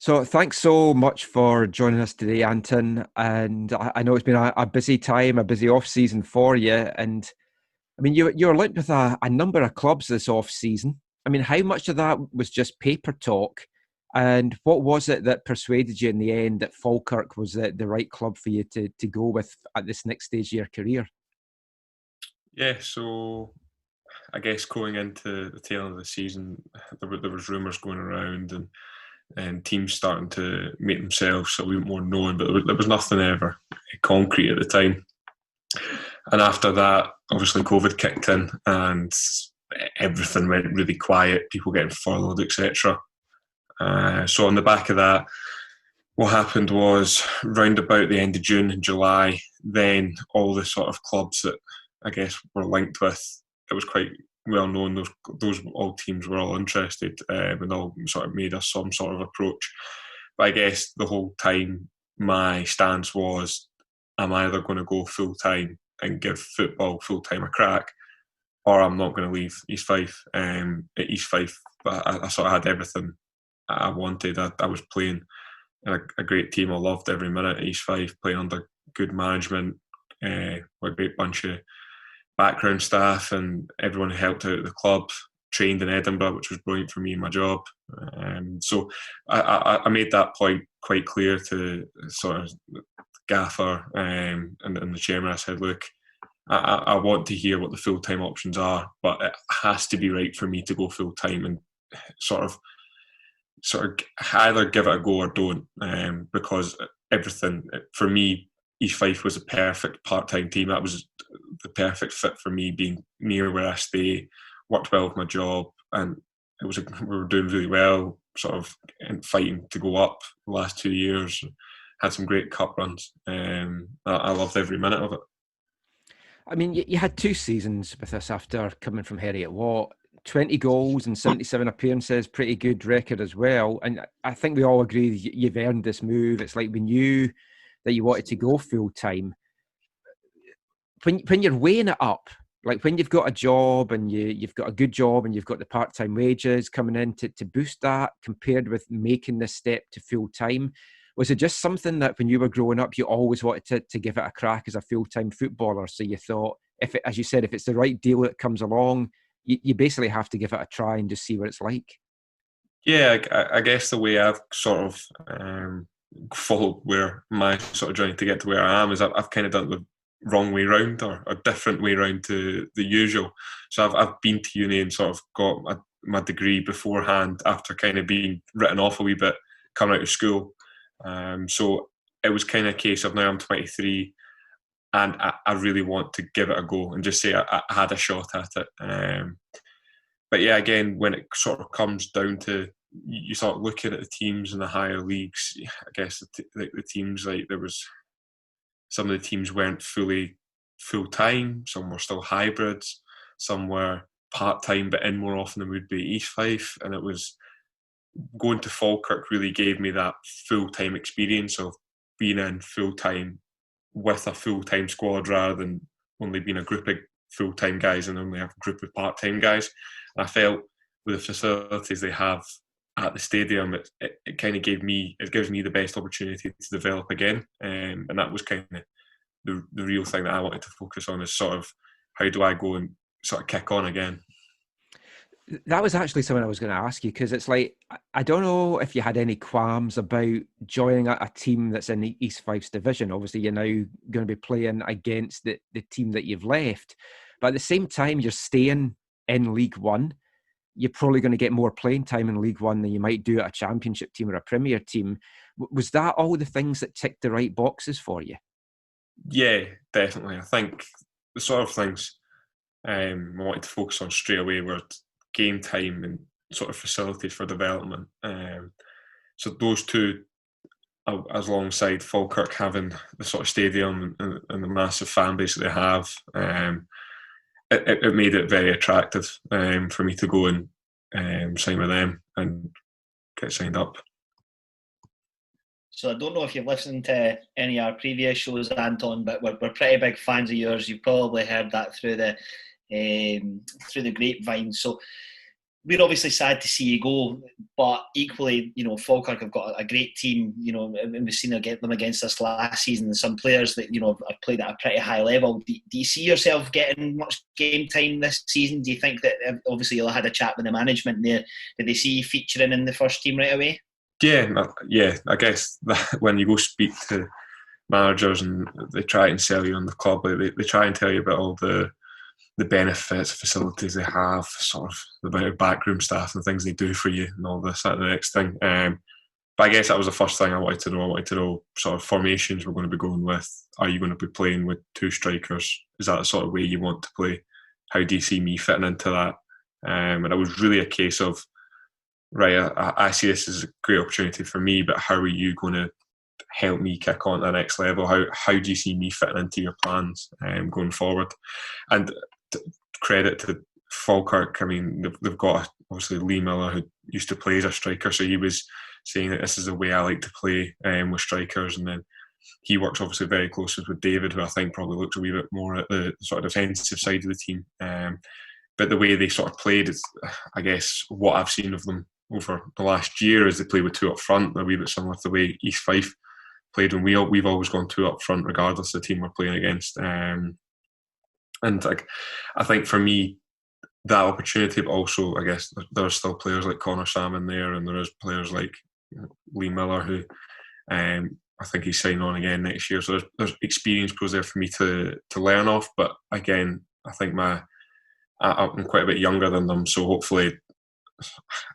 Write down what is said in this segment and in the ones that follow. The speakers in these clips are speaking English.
So thanks so much for joining us today, Anton. And I know it's been a busy time, a busy off season for you. And I mean, you're linked with a number of clubs this off season. I mean, how much of that was just paper talk? And what was it that persuaded you in the end that Falkirk was the right club for you to go with at this next stage of your career? Yeah, so I guess going into the tail end of the season, there was rumours going around and teams starting to make themselves a little bit more known, but there was nothing ever concrete at the time. And after that, obviously COVID kicked in and everything went really quiet, people getting furloughed, etc. So on the back of that, what happened was round about the end of June and July, then all the sort of clubs that I guess were linked with, it was quite well known. Those all teams were all interested and all sort of made us some sort of approach. But I guess the whole time my stance was, I'm either going to go full time and give football full time a crack, or I'm not going to leave East Fife. At East Fife, I sort of had everything I wanted. I was playing a great team. I loved every minute at East Fife, playing under good management, with a great bunch of background staff, and everyone who helped out at the club trained in Edinburgh, which was brilliant for me and my job. So I made that point quite clear to sort of gaffer and the chairman. I said, look, I want to hear what the full-time options are, but it has to be right for me to go full-time and sort of either give it a go or don't, because everything for me, East Fife was a perfect part-time team. That was the perfect fit for me, being near where I stay, worked well with my job, and we were doing really well, sort of fighting to go up the last 2 years. Had some great cup runs. I loved every minute of it. I mean, you had two seasons with us after coming from Heriot Watt. 20 goals and 77 appearances, pretty good record as well. And I think we all agree you've earned this move. It's like we knew that you wanted to go full time. When you're weighing it up, like when you've got a job and you've got a good job and you've got the part-time wages coming in to boost that compared with making this step to full time, was it just something that when you were growing up you always wanted to give it a crack as a full-time footballer? So you thought, if it, as you said, if it's the right deal that comes along, you basically have to give it a try and just see what it's like. Yeah, I guess the way I've sort of followed where my sort of journey to get to where I am is I've kind of done it the wrong way round, or a different way round to the usual. So I've been to uni and sort of got my degree beforehand after kind of being written off a wee bit coming out of school. So it was kind of a case of, now I'm 23 and I really want to give it a go and just say I had a shot at it. But yeah, again, when it sort of comes down to, you start looking at the teams in the higher leagues, I guess the teams, like, there was some of the teams weren't fully full time, some were still hybrids, some were part time but in more often than would be East Fife, and it was going to Falkirk really gave me that full time experience of being in full time with a full time squad rather than only being a group of full time guys and only a group of part time guys. And I felt with the facilities they have at the stadium, it kind of gives me the best opportunity to develop again. And that was kind of the real thing that I wanted to focus on, is sort of how do I go and sort of kick on again. That was actually something I was going to ask you, because it's like, I don't know if you had any qualms about joining a team that's in the East Fife's division. Obviously, you're now going to be playing against the team that you've left. But at the same time, you're staying in League One. You're probably going to get more playing time in League One than you might do at a Championship team or a Premier team. Was that all the things that ticked the right boxes for you? Yeah, definitely. I think the sort of things I wanted to focus on straight away were game time and sort of facilities for development. So those two, as alongside Falkirk having the sort of stadium and the massive fan base that they have, it made it very attractive for me to go and sign with them and get signed up. So I don't know if you've listened to any of our previous shows, Anton, but we're pretty big fans of yours. You've probably heard that through the grapevine. So we're obviously sad to see you go, but equally, you know, Falkirk have got a great team, you know, and we've seen them against us last season, and some players that, you know, have played at a pretty high level. Do you see yourself getting much game time this season? Do you think that, obviously you'll have had a chat with the management there, did they see you featuring in the first team right away? Yeah, I guess that when you go speak to managers and they try and sell you on the club, they try and tell you about all the benefits, facilities they have, sort of the amount of backroom staff and things they do for you and all this, that, and the next thing. But I guess that was the first thing I wanted to know. I wanted to know sort of formations we're going to be going with. Are you going to be playing with two strikers? Is that the sort of way you want to play? How do you see me fitting into that? And it was really a case of, right, I see this as a great opportunity for me, but how are you going to help me kick on to the next level? How do you see me fitting into your plans going forward? And credit to Falkirk, I mean, they've got obviously Lee Miller, who used to play as a striker, so he was saying that this is the way I like to play with strikers, and then he works obviously very closely with David, who I think probably looks a wee bit more at the sort of defensive side of the team. But the way they sort of played is, I guess, what I've seen of them over the last year is they play with two up front, a wee bit similar to the way East Fife played when we've always gone two up front regardless of the team we're playing against. And like, I think for me, that opportunity, but also I guess there's still players like Connor Salmon there, and there is players like Lee Miller who I think he's signing on again next year. So there's experience pros there for me to learn off. But again, I think I'm quite a bit younger than them, so hopefully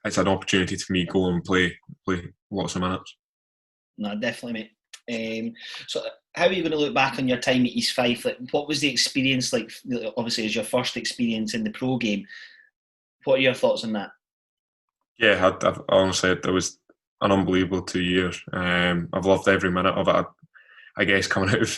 it's an opportunity for me to go and play lots of minutes. No, definitely, mate. So how are you going to look back on your time at East Fife? Like, what was the experience like? Obviously, as your first experience in the pro game, what are your thoughts on that? Yeah, I've honestly, it was an unbelievable 2 years. I've loved every minute of it. I guess coming out of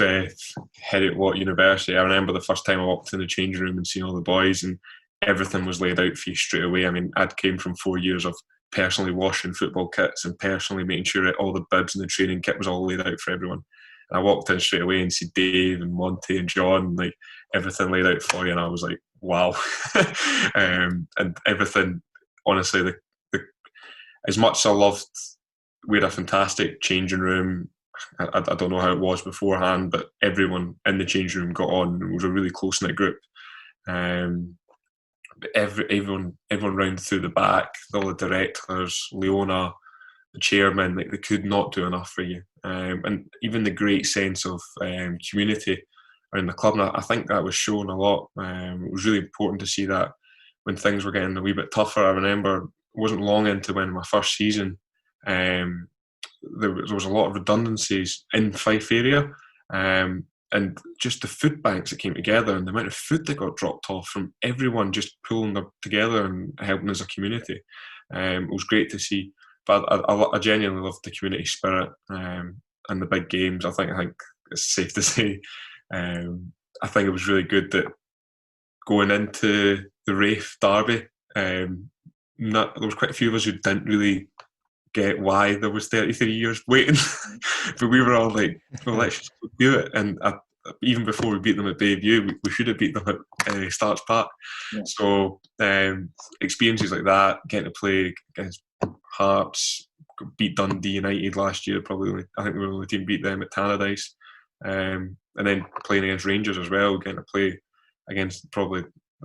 Heriot-Watt University, I remember the first time I walked in the changing room and seeing all the boys, and everything was laid out for you straight away. I mean, I'd came from 4 years of personally washing football kits and personally making sure that all the bibs and the training kit was all laid out for everyone. And I walked in straight away and see Dave and Monty and John, like everything laid out for you, and I was like, wow. And everything, honestly, the as much as I loved, we had a fantastic changing room. I don't know how it was beforehand, but everyone in the changing room got on. It was a really close-knit group. Everyone round through the back, all the directors, Leona, the chairman, like they could not do enough for you. And even the great sense of community around the club, and I think that was shown a lot. It was really important to see that when things were getting a wee bit tougher. I remember it wasn't long into when my first season, there was a lot of redundancies in Fife area, and just the food banks that came together and the amount of food that got dropped off from everyone just pulling them together and helping as a community. It was great to see. But I genuinely loved the community spirit and the big games. I think it's safe to say. I think it was really good that going into the Rafe derby, there was quite a few of us who didn't really get why there was 33 years waiting, but we were all like, well, let's just do it. And even before we beat them at Bayview, we should have beat them at Starks Park. Yeah. So experiences like that, getting to play against Hearts, beat Dundee United last year, I think we were the only team beat them at Tannadice, and then playing against Rangers as well, getting to play against probably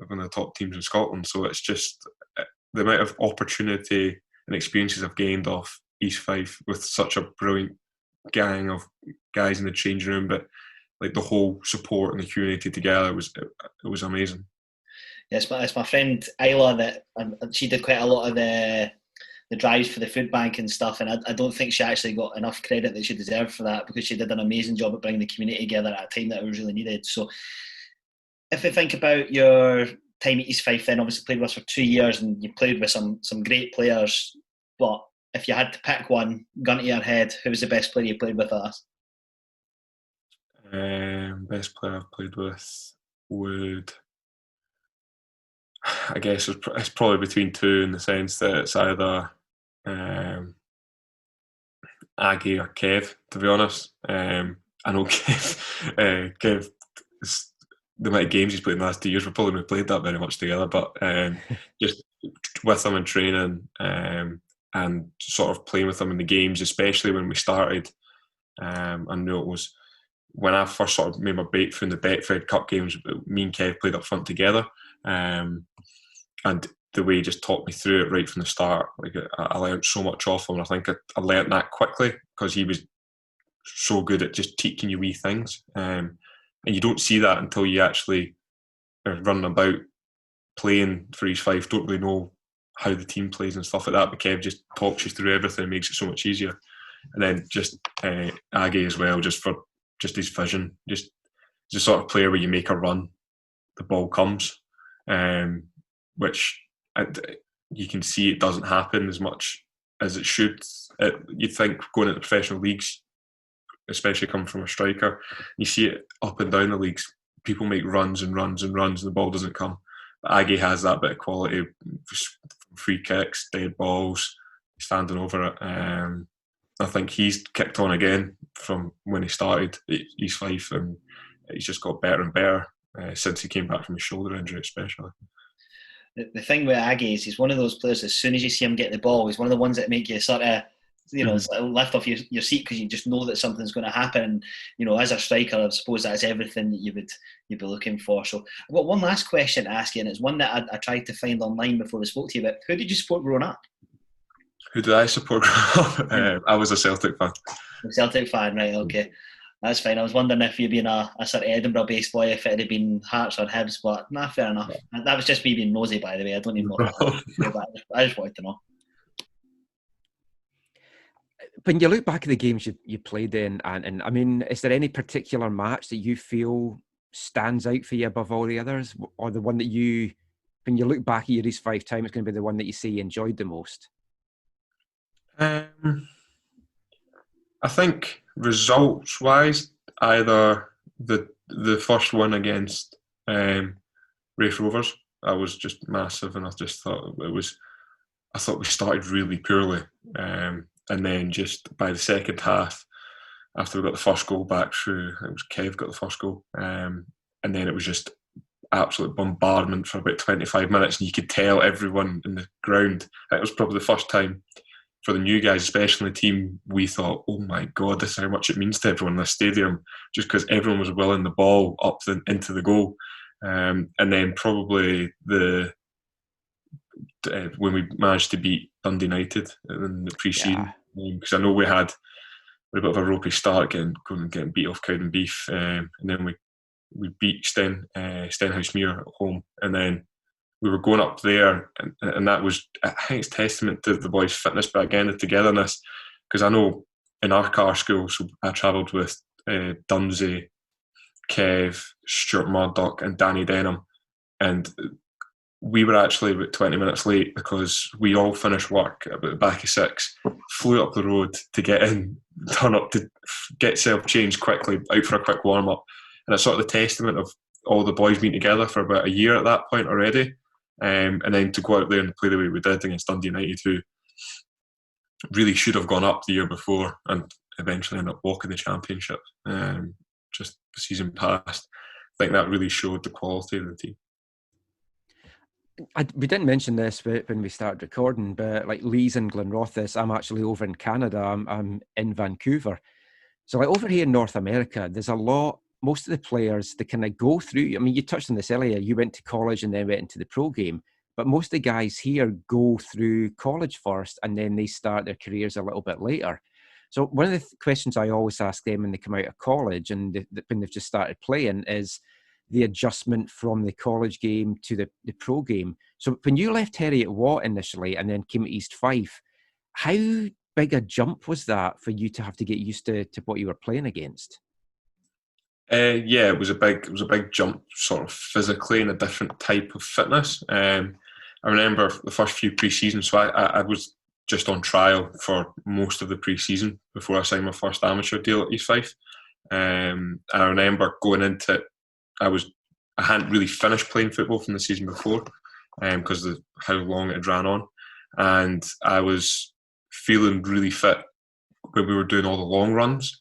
one of the top teams in Scotland. So it's just the amount of opportunity and experiences I've gained off East Fife with such a brilliant gang of guys in the changing room, but like the whole support and the community together it was amazing. Yes, it's my friend Isla that she did quite a lot of the drives for the food bank and stuff, and I don't think she actually got enough credit that she deserved for that, because she did an amazing job at bringing the community together at a time that it was really needed. So if we think about your time at East Fife, then obviously played with us for 2 years and you played with some great players, but if you had to pick one, gun to your head, who was the best player you played with us? Best player I've played with would, I guess it's probably between two, in the sense that it's either Aggie or Kev, to be honest. I know Kev is, the amount of games he's played in the last 2 years, we probably haven't played that very much together, but just with him in training, and sort of playing with him in the games, especially when we started. I know it was when I first sort of made my breakthrough in the Betfred Cup games. Me and Kev played up front together, and the way he just taught me through it right from the start. Like, I learned so much off him, and I think I learned that quickly because he was so good at just teaching you wee things. And you don't see that until you actually are running about playing for East Fife, don't really know how the team plays and stuff like that, but Kev just talks you through everything and makes it so much easier. And then just Aggie as well, just for just his vision, just the sort of player where you make a run, the ball comes, which you can see it doesn't happen as much as it should. You'd think going into professional leagues, especially coming from a striker, you see it up and down the leagues. People make runs and runs and runs and the ball doesn't come. But Aggie has that bit of quality, free kicks, dead balls, standing over it. I think he's kicked on again from when he started at East Fife, and he's just got better and better since he came back from his shoulder injury especially. The thing with Aggie is he's one of those players, as soon as you see him get the ball, he's one of the ones that make you sort of, lift off your seat because you just know that something's going to happen. As a striker, I suppose that's everything that you'd be looking for. So I've got one last question to ask you, and it's one that I tried to find online before we spoke to you about. Who did you support growing up? Who did I support growing up? I was a Celtic fan. A Celtic fan, right, okay. That's fine. I was wondering if you'd been a sort of Edinburgh-based boy, if it had been Hearts or Hibs, but fair enough. Yeah. That was just me being nosy, by the way. I don't even know I just wanted to know. When you look back at the games you played in, and I mean, is there any particular match that you feel stands out for you above all the others? Or the one that when you look back at your East Fife time, it's going to be the one that you say you enjoyed the most? I think results-wise, either the first one against Raith Rovers, that was just massive, and I just thought I thought we started really poorly, and then just by the second half, after we got the first goal back through, it was Kev got the first goal, and then it was just absolute bombardment for about 25 minutes, and you could tell everyone in the ground. It was probably the first time for the new guys, especially in the team, we thought, oh my God, this is how much it means to everyone in the stadium, just because everyone was willing the ball up into the goal. And then probably when we managed to beat Dundee United in the pre-season, because I know we had a bit of a ropey start, getting beat off Cowden Beef, and then we beat Stenhousemuir at home, and then we were going up there, and that was, I think it's testament to the boys' fitness, but again the togetherness, because I know in our car school, so I travelled with Dunsey, Kev, Stuart Murdoch and Danny Denham, and we were actually about 20 minutes late because we all finished work about the back of 6, flew up the road to get in, turn up to get self-changed quickly, out for a quick warm-up, and it's sort of the testament of all the boys being together for about a year at that point already. And then to go out there and play the way we did against Dundee United, who really should have gone up the year before and eventually ended up walking the championship just the season past. I think that really showed the quality of the team. We didn't mention this when we started recording, but like Lee's in Glenrothes, I'm actually over in Canada. I'm in Vancouver. So like over here in North America, there's a lot. Most of the players, they kind of go through, I mean, you touched on this earlier, you went to college and then went into the pro game, but most of the guys here go through college first and then they start their careers a little bit later. So one of the questions I always ask them when they come out of college and when they've just started playing is the adjustment from the college game to the pro game. So when you left Heriot Watt initially and then came to East Fife, how big a jump was that for you to have to get used to what you were playing against? Yeah, it was a big jump, sort of physically, and a different type of fitness. I remember the first few pre-seasons, so I was just on trial for most of the pre-season before I signed my first amateur deal at East Fife. And I remember going into it, I hadn't really finished playing football from the season before because of how long it had ran on, and I was feeling really fit when we were doing all the long runs.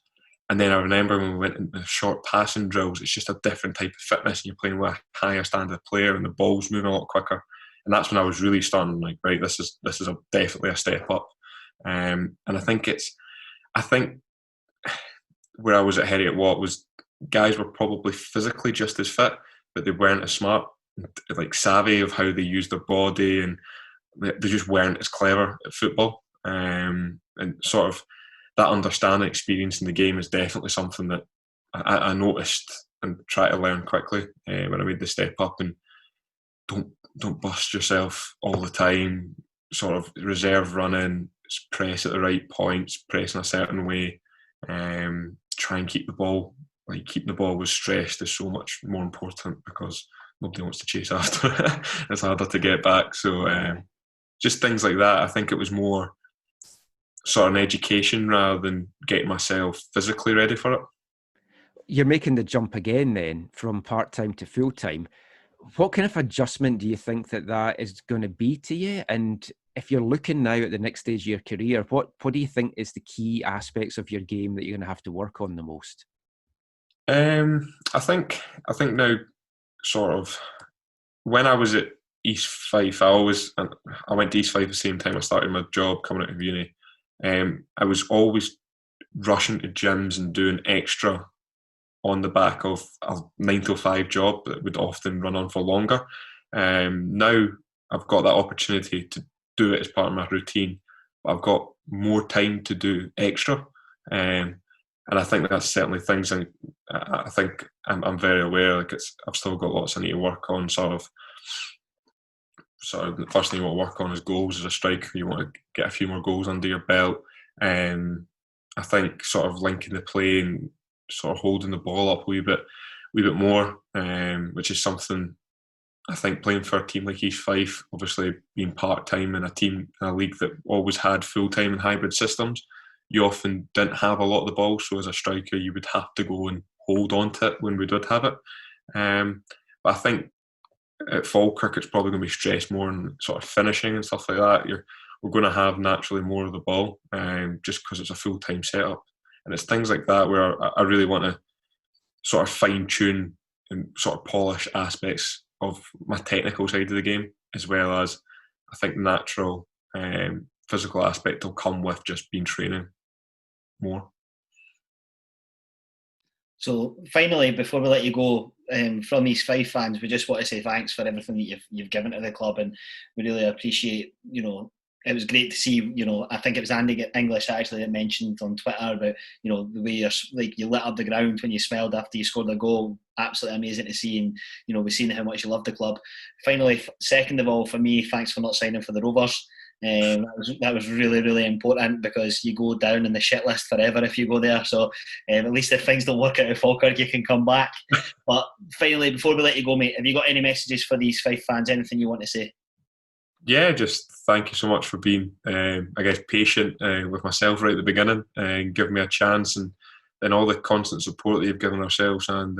And then I remember when we went into the short passing drills, it's just a different type of fitness, and you're playing with a higher standard player and the ball's moving a lot quicker. and that's when I was really starting like, right, this is definitely a step up. And I think where I was at Heriot Watt was guys were probably physically just as fit, but they weren't as smart, like savvy of how they use their body, and they just weren't as clever at football. And sort of that understanding, experience in the game is definitely something that I noticed and try to learn quickly when I made the step up. And don't bust yourself all the time. Sort of reserve running, press at the right points, press in a certain way. Try and keep the ball. Like keeping the ball with stressed is so much more important because nobody wants to chase after it. It's harder to get back. So just things like that. I think it was more sort of an education rather than getting myself physically ready for it. You're making the jump again then from part-time to full-time. What kind of adjustment do you think that is going to be to you? And if you're looking now at the next stage of your career, what do you think is the key aspects of your game that you're going to have to work on the most? I think now, sort of, when I was at East Fife, I went to East Fife at the same time I started my job coming out of uni. I was always rushing to gyms and doing extra on the back of a 9 to 5 job that would often run on for longer. Now I've got that opportunity to do it as part of my routine, but I've got more time to do extra. And I think that's certainly things I think I'm very aware. Like I've still got lots I need to work on. Sort of the first thing you want to work on is goals as a striker. You want to get a few more goals under your belt. I think sort of linking the play and sort of holding the ball up a wee bit more, which is something I think playing for a team like East Fife, obviously being part-time in a league that always had full-time and hybrid systems, you often didn't have a lot of the ball. So as a striker, you would have to go and hold on to it when we did have it. But I think at Falkirk, it's probably going to be stressed more on sort of finishing and stuff like that. We're going to have naturally more of the ball, just because it's a full-time setup. And it's things like that where I really want to sort of fine-tune and sort of polish aspects of my technical side of the game, as well as I think natural physical aspect will come with just being training more. So finally, before we let you go, from East Fife fans, we just want to say thanks for everything that you've given to the club, and we really appreciate, it was great to see, I think it was Andy English actually that mentioned on Twitter about, the way you lit up the ground when you smiled after you scored a goal. Absolutely amazing to see, and, we've seen how much you love the club. Finally, second of all, for me, thanks for not signing for the Rovers. That was really, really important, because you go down in the shit list forever if you go there. So at least if things don't work out at Falkirk, you can come back. But finally, before we let you go, mate, have you got any messages for these Fife fans? Anything you want to say? Yeah, just thank you so much for being, patient with myself right at the beginning and giving me a chance, and all the constant support that you've given ourselves and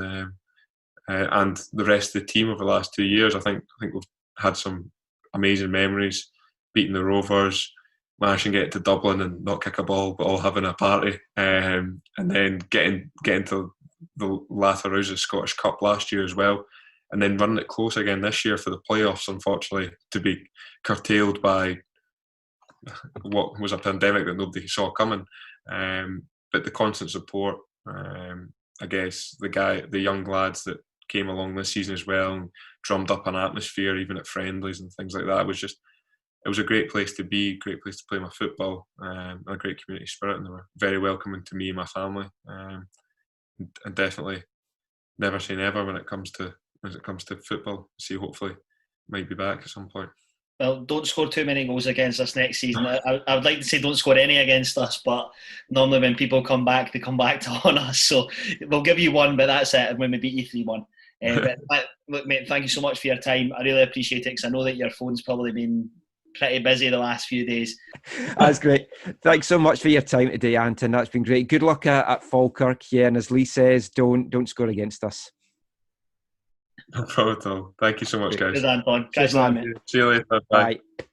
the rest of the team over the last 2 years. I think we've had some amazing memories, beating the Rovers, managing to get to Dublin and not kick a ball, but all having a party, and then getting to the latter rounds of the Scottish Cup last year as well. And then running it close again this year for the playoffs, unfortunately, to be curtailed by what was a pandemic that nobody saw coming. But the constant support, I guess the young lads that came along this season as well and drummed up an atmosphere, even at friendlies and things like that. It was a great place to be, great place to play my football, and a great community spirit. And they were very welcoming to me and my family. And definitely never say never when it comes to football. See, hopefully, might be back at some point. Well, don't score too many goals against us next season. I would like to say don't score any against us, but normally when people come back, they come back to haunt us. So we'll give you one, but that's it. And when we beat you 3-1. Look, mate, thank you so much for your time. I really appreciate it, because I know that your phone's probably been pretty busy the last few days. That's great. Thanks so much for your time today, Anton. That's been great. Good luck at Falkirk. Yeah, and as Lee says, don't score against us. No problem at all. Thank you so much, guys. Cheers, Anton. Cheers, man. See you later. Bye. Bye.